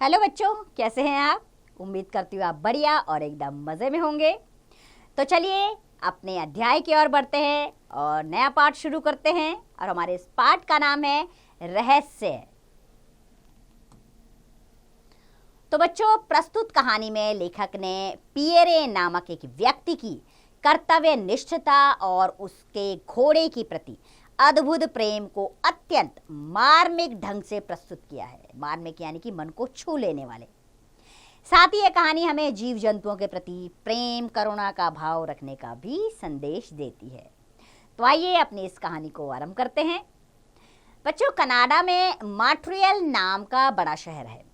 Hello बच्चों, कैसे हैं आप। उम्मीद करती हूँ आप बढ़िया और एकदम मज़े में होंगे। तो चलिए अपने अध्याय की ओर बढ़ते हैं और नया पाठ शुरू करते हैं। और हमारे इस पाठ का नाम है रहस्य। तो बच्चों, प्रस्तुत कहानी में लेखक ने पिएरे नामक एक व्यक्ति की कर्तव्य निष्ठता और उसके घोड़े की प्रति अद्भुत प्रेम को अत्यंत मार्मिक ढंग से प्रस्तुत किया है। मार्मिक यानी कि मन को छू लेने वाले। साथ ही यह कहानी हमें जीव जंतुओं के प्रति प्रेम करुणा का भाव रखने का भी संदेश देती है। तो आइए अपनी इस कहानी को आरंभ करते हैं। बच्चों, कनाडा में मॉन्ट्रियल नाम का बड़ा शहर है।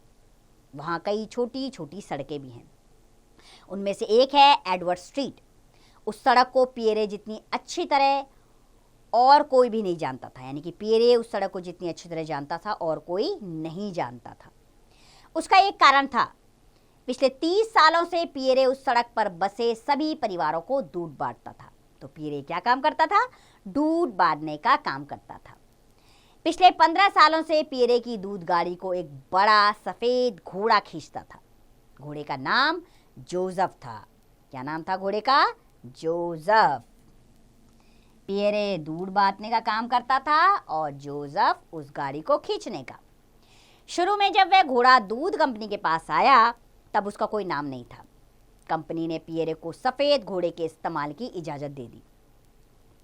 वहाँ कई छोटी छोटी सड़कें भी हैं। उनमें से एक है एडवर्ड स्ट्रीट। उस सड़क को पिएरे जितनी अच्छी तरह और कोई भी नहीं जानता था, यानी कि पिएरे उस सड़क को जितनी अच्छी तरह जानता था और कोई नहीं जानता था। उसका एक कारण था। पिछले 30 सालों से पिएरे उस सड़क पर बसे सभी परिवारों को दूध बांटता था। तो पिएरे क्या काम करता था? दूध बांटने का काम करता था। पिछले 15 सालों से पिएरे की दूध गाड़ी को एक बड़ा सफेद घोड़ा खींचता था। घोड़े का नाम जोसेफ था। क्या नाम था घोड़े का? जोसेफ। पिएरे दूध बांटने का काम करता था और जोसेफ उस गाड़ी को खींचने का। शुरू में जब वह घोड़ा दूध कंपनी के पास आया तब उसका कोई नाम नहीं था। कंपनी ने पिएरे को सफेद घोड़े के इस्तेमाल की इजाजत दे दी।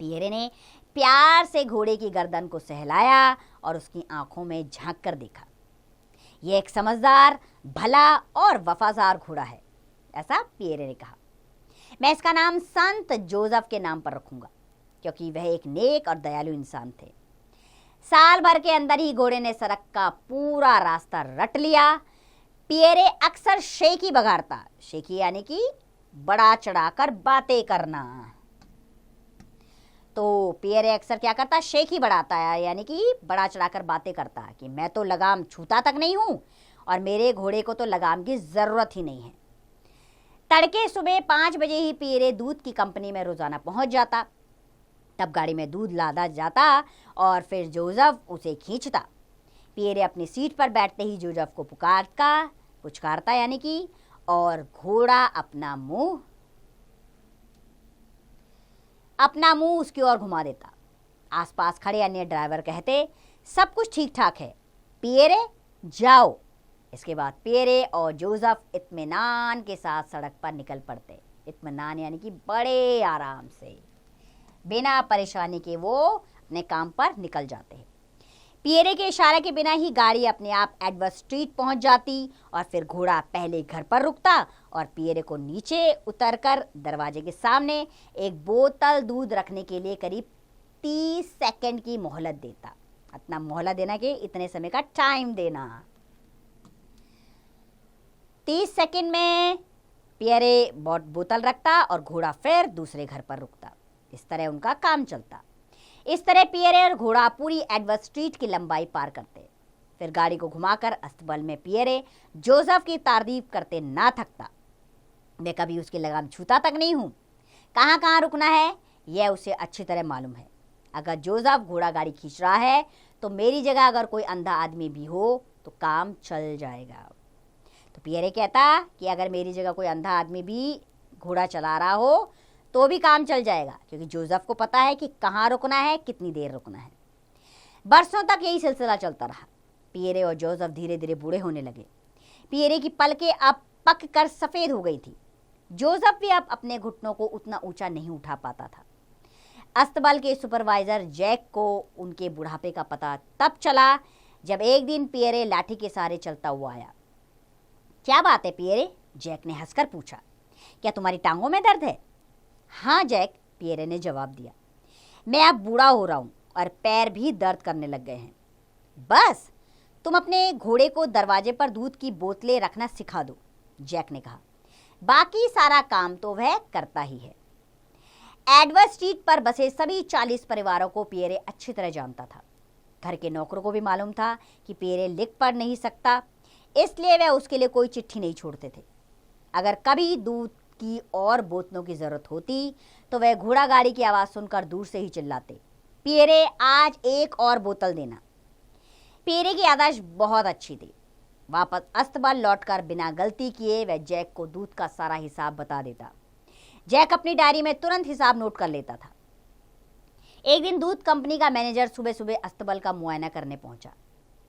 पिएरे ने प्यार से घोड़े की गर्दन को सहलाया और उसकी आंखों में झांक कर देखा। यह एक समझदार, भला और वफादार घोड़ा है, ऐसा पिएरे ने कहा। मैं इसका नाम संत जोसेफ के नाम पर रखूंगा, क्योंकि वह एक नेक और दयालु इंसान थे। साल भर के अंदर ही घोड़े ने सड़क का पूरा रास्ता रट लिया। पिएरे अक्सर शेखी बघाड़ता। शेखी यानी कि बड़ा चढ़ाकर बातें करना। तो पिएरे अक्सर क्या करता? शेखी बढ़ाता है, यानी कि बड़ा चढ़ाकर बातें करता कि मैं तो लगाम छूता तक नहीं हूं और मेरे घोड़े को तो लगाम की जरूरत ही नहीं है। तड़के सुबह 5 बजे ही पिएरे दूध की कंपनी में रोजाना पहुंच जाता। तब गाड़ी में दूध लादा जाता और फिर जोसेफ उसे खींचता। पिएरे अपनी सीट पर बैठते ही जोसेफ को पुचकारता यानी कि, और घोड़ा अपना मुंह उसकी ओर घुमा देता। आसपास खड़े अन्य ड्राइवर कहते, सब कुछ ठीक ठाक है, पिएरे जाओ। इसके बाद पिएरे और जोसेफ इत्मीनान के साथ सड़क पर निकल पड़ते। इत्मीनान यानी कि बड़े आराम से, बिना परेशानी के वो अपने काम पर निकल जाते हैं। पिएरे के इशारे के बिना ही गाड़ी अपने आप एडवर्ड स्ट्रीट पहुंच जाती और फिर घोड़ा पहले घर पर रुकता और पिएरे को नीचे उतरकर दरवाजे के सामने एक बोतल दूध रखने के लिए करीब 30 सेकंड की मोहलत देता। इतना मोहलत देना कि इतने समय का टाइम देना। 30 सेकंड में पिएरे बोतल रखता और घोड़ा फिर दूसरे घर पर रुकता। इस तरह उनका काम चलता। इस तरह पिएरे और घोड़ा पूरी एडवर्ड स्ट्रीट की लंबाई पार करते। फिर गाड़ी को घुमाकर अस्तबल में पिएरे जोसेफ की तारीफ करते ना थकता। मैं कभी उसकी लगाम छूता तक नहीं हूं। कहां कहां रुकना है यह उसे अच्छी तरह मालूम है। अगर जोसेफ घोड़ा गाड़ी खींच रहा है तो मेरी जगह अगर कोई अंधा आदमी भी हो तो काम चल जाएगा। तो पिएरे कहता कि अगर मेरी जगह कोई अंधा आदमी भी घोड़ा चला रहा हो तो भी काम चल जाएगा, क्योंकि जोसेफ को पता है कि कहाँ रुकना है, कितनी देर रुकना है। बरसों तक यही सिलसिला चलता रहा। पिएरे और जोसेफ धीरे धीरे बूढ़े होने लगे। पिएरे की पलकें अब पक कर सफ़ेद हो गई थी। जोसेफ भी अब अपने घुटनों को उतना ऊंचा नहीं उठा पाता था। अस्तबल के सुपरवाइजर जैक को उनके बुढ़ापे का पता तब चला जब एक दिन पिएरे लाठी के सहारे चलता हुआ आया। क्या बात है पिएरे? जैक ने हंसकर पूछा। क्या तुम्हारी टांगों में दर्द है? हाँ जैक, पिएरे ने जवाब दिया। मैं अब बूढ़ा हो रहा हूं और पैर भी दर्द करने लग गए हैं। बस तुम अपने घोड़े को दरवाजे पर दूध की बोतलें रखना सिखा दो, जैक ने कहा। बाकी सारा काम तो वह करता ही है। एडवर्ड स्ट्रीट पर बसे सभी 40 परिवारों को पिएरे अच्छी तरह जानता था। घर के नौकरों को भी मालूम था कि पिएरे लिख पढ़ नहीं सकता, इसलिए वह उसके लिए कोई चिट्ठी नहीं छोड़ते थे। अगर कभी दूध की और बोतलों की जरूरत होती तो वह घोड़ा गाड़ी की आवाज सुनकर दूर से ही चिल्लाते, पिएरे आज एक और बोतल देना। पिएरे की याददाश्त बहुत अच्छी थी। वापस अस्तबल लौटकर बिना गलती किए वह जैक को दूध का सारा हिसाब बता देता। जैक अपनी डायरी में तुरंत हिसाब नोट कर लेता था। एक दिन दूध कंपनी का मैनेजर सुबह सुबह अस्तबल का मुआयना करने पहुंचा।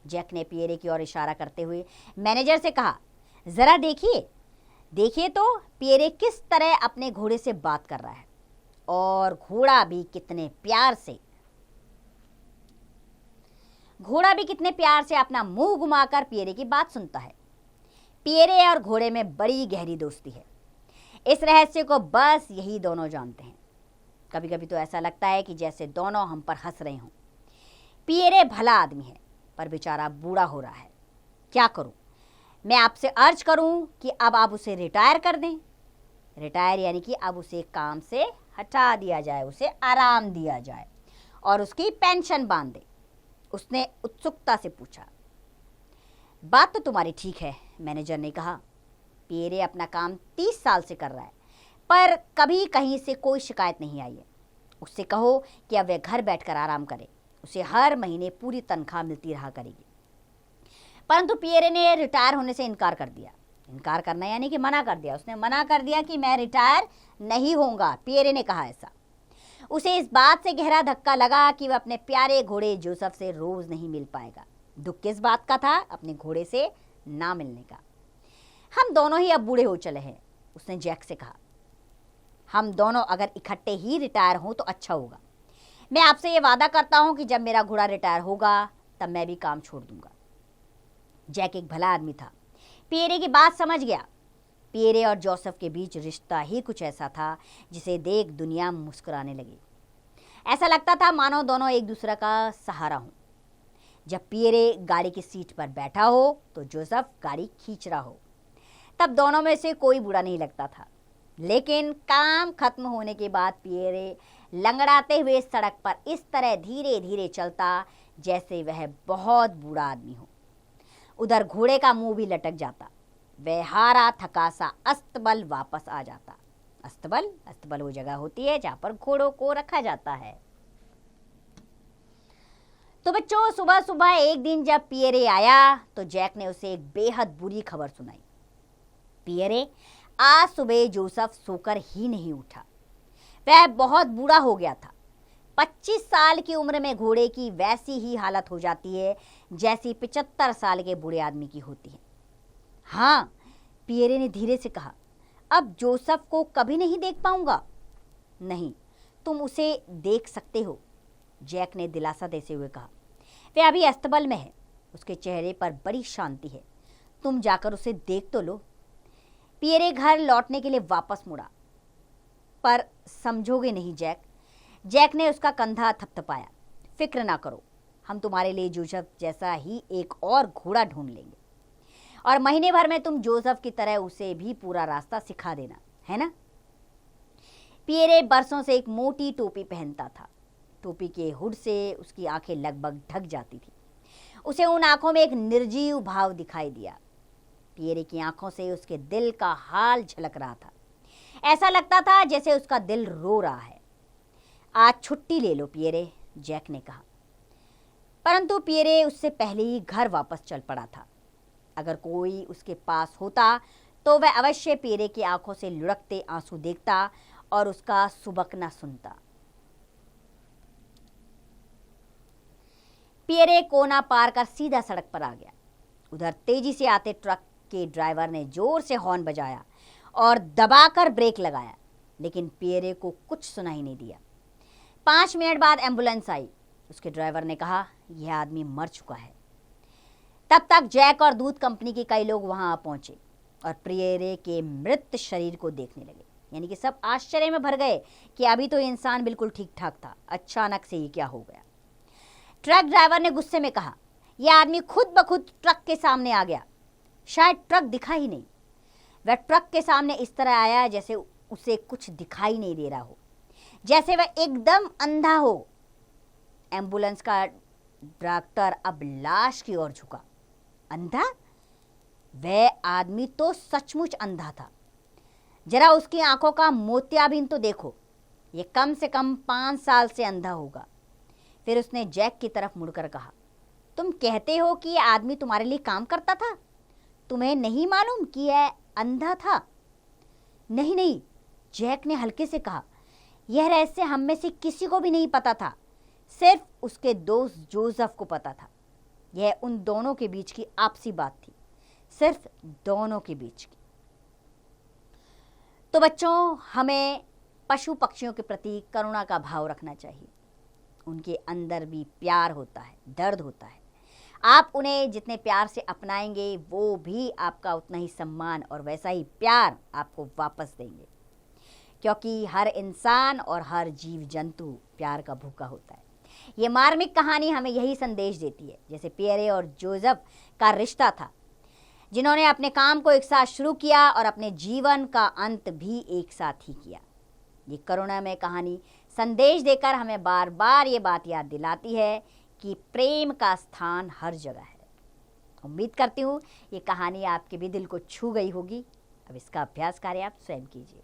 जैक ने पियरे की ओर इशारा करते हुए मैनेजर से कहा, जरा देखिए तो पियरे किस तरह अपने घोड़े से बात कर रहा है, और घोड़ा भी कितने प्यार से अपना मुंह घुमाकर पियरे की बात सुनता है। पियरे और घोड़े में बड़ी गहरी दोस्ती है। इस रहस्य को बस यही दोनों जानते हैं। कभी कभी तो ऐसा लगता है कि जैसे दोनों हम पर हंस रहे हों। पियरे भला आदमी है, पर बेचारा बूढ़ा हो रहा है। क्या करूं? मैं आपसे अर्ज करूं कि अब आप उसे रिटायर कर दें। रिटायर यानी कि अब उसे काम से हटा दिया जाए, उसे आराम दिया जाए और उसकी पेंशन बांध दे। उसने उत्सुकता से पूछा। बात तो तुम्हारी ठीक है, मैनेजर ने कहा। पियरे अपना काम 30 साल से कर रहा है, पर कभी कहीं से कोई शिकायत नहीं आई है। उससे कहो कि अब वह घर बैठकर आराम करे, उसे हर महीने पूरी तनख्वाह मिलती रहा करेगी। परंतु पियरे ने रिटायर होने से इनकार कर दिया। इनकार करना यानी कि मना कर दिया। उसने मना कर दिया कि मैं रिटायर नहीं होऊंगा। पियरे ने कहा ऐसा। उसे इस बात से गहरा धक्का लगा कि वह अपने प्यारे घोड़े जोसेफ से रोज नहीं मिल पाएगा। दुख किस बात का था? अपने घोड़े से ना मिलने का। हम दोनों ही अब बूढ़े हो चले हैं, उसने जैक से कहा। हम दोनों अगर इकट्ठे ही रिटायर हों तो अच्छा होगा। मैं आपसे ये वादा करता हूं कि जब मेरा घोड़ा रिटायर होगा तब मैं भी काम छोड़ दूंगा। जैक एक भला आदमी था। पियरे की बात समझ गया। पियरे और जोसेफ के बीच रिश्ता ही कुछ ऐसा था जिसे देख दुनिया मुस्कुराने लगी। ऐसा लगता था मानो दोनों एक दूसरे का सहारा हों। जब पियरे गाड़ी की सीट पर बैठा हो तो जोसेफ गाड़ी खींच रहा हो, तब दोनों में से कोई बुरा नहीं लगता था। लेकिन काम खत्म होने के बाद पियरे लंगड़ाते हुए सड़क पर इस तरह धीरे धीरे चलता जैसे वह बहुत बूढ़ा आदमी हो। उधर घोड़े का मुंह भी लटक जाता। वह हारा थका सा अस्तबल वापस आ जाता। अस्तबल वो जगह होती है जहां पर घोड़ों को रखा जाता है। तो बच्चों, सुबह सुबह एक दिन जब पियरे आया तो जैक ने उसे एक बेहद बुरी खबर सुनाई। पियरे, आज सुबह जोसेफ सोकर ही नहीं उठा। वह बहुत बूढ़ा हो गया था। 25 साल की उम्र में घोड़े की वैसी ही हालत हो जाती है जैसी 75 साल के बूढ़े आदमी की होती है। हाँ, पियरे ने धीरे से कहा, अब जोसेफ को कभी नहीं देख पाऊंगा। नहीं, तुम उसे देख सकते हो, जैक ने दिलासा देते हुए कहा। वह अभी अस्तबल में है, उसके चेहरे पर बड़ी शांति है। तुम जाकर उसे देख तो लो। पियरे घर लौटने के लिए वापस मुड़ा। पर समझोगे नहीं जैक, जैक ने उसका कंधा थपथपाया। फिक्र ना करो, हम तुम्हारे लिए जोसेफ जैसा ही एक और घोड़ा ढूंढ लेंगे, और महीने भर में तुम जोसेफ की तरह उसे भी पूरा रास्ता सिखा देना, है ना? पियरे बरसों से एक मोटी टोपी पहनता था। टोपी के हुड से उसकी आंखें लगभग ढक जाती थी। उसे उन आंखों में एक निर्जीव भाव दिखाई दिया। पियरे की आंखों से उसके दिल का हाल झलक रहा था। ऐसा लगता था जैसे उसका दिल रो रहा है। आज छुट्टी ले लो पियरे, जैक ने कहा। परंतु पियरे उससे पहले ही घर वापस चल पड़ा था। अगर कोई उसके पास होता तो वह अवश्य पियरे की आंखों से लुढ़कते आंसू देखता और उसका सुबकना सुनता। पियरे कोना पार कर सीधा सड़क पर आ गया। उधर तेजी से आते ट्रक के ड्राइवर ने जोर से हॉर्न बजाया और दबाकर ब्रेक लगाया, लेकिन पियरे को कुछ सुनाई नहीं दिया। 5 मिनट बाद एम्बुलेंस आई। उसके ड्राइवर ने कहा, यह आदमी मर चुका है। तब तक जैक और दूध कंपनी के कई लोग वहां आ पहुंचे और पियरे के मृत शरीर को देखने लगे। यानी कि सब आश्चर्य में भर गए कि अभी तो इंसान बिल्कुल ठीक ठाक था, अचानक से ये क्या हो गया। ट्रक ड्राइवर ने गुस्से में कहा, यह आदमी खुद ब खुद ट्रक के सामने आ गया। शायद ट्रक दिखा ही नहीं। वह ट्रक के सामने इस तरह आया जैसे उसे कुछ दिखाई नहीं दे रहा हो, जैसे वह एकदम अंधा हो। एम्बुलेंस का डॉक्टर अब लाश की ओर झुका। अंधा? वह आदमी तो सचमुच अंधा था। जरा उसकी आंखों का मोतियाबिंद तो देखो, ये कम से कम 5 साल से अंधा होगा। फिर उसने जैक की तरफ मुड़कर कहा, तुम कहते हो कि ये आदमी तुम्हारे लिए काम करता था? तुम्हें नहीं मालूम कि यह अंधा था? नहीं नहीं, जैक ने हल्के से कहा। यह रहस्य हम में से किसी को भी नहीं पता था, सिर्फ उसके दोस्त जोसेफ को पता था। यह उन दोनों के बीच की आपसी बात थी, सिर्फ दोनों के बीच की। तो बच्चों, हमें पशु पक्षियों के प्रति करुणा का भाव रखना चाहिए। उनके अंदर भी प्यार होता है, दर्द होता है। आप उन्हें जितने प्यार से अपनाएंगे, वो भी आपका उतना ही सम्मान और वैसा ही प्यार आपको वापस देंगे, क्योंकि हर इंसान और हर जीव जंतु प्यार का भूखा होता है। ये मार्मिक कहानी हमें यही संदेश देती है, जैसे पियरे और जोसेफ का रिश्ता था, जिन्होंने अपने काम को एक साथ शुरू किया और अपने जीवन का अंत भी एक साथ ही किया। ये करुणामय कहानी संदेश देकर हमें बार बार ये बात याद दिलाती है कि प्रेम का स्थान हर जगह है। उम्मीद करती हूँ ये कहानी आपके भी दिल को छू गई होगी। अब इसका अभ्यास कार्य आप स्वयं कीजिए।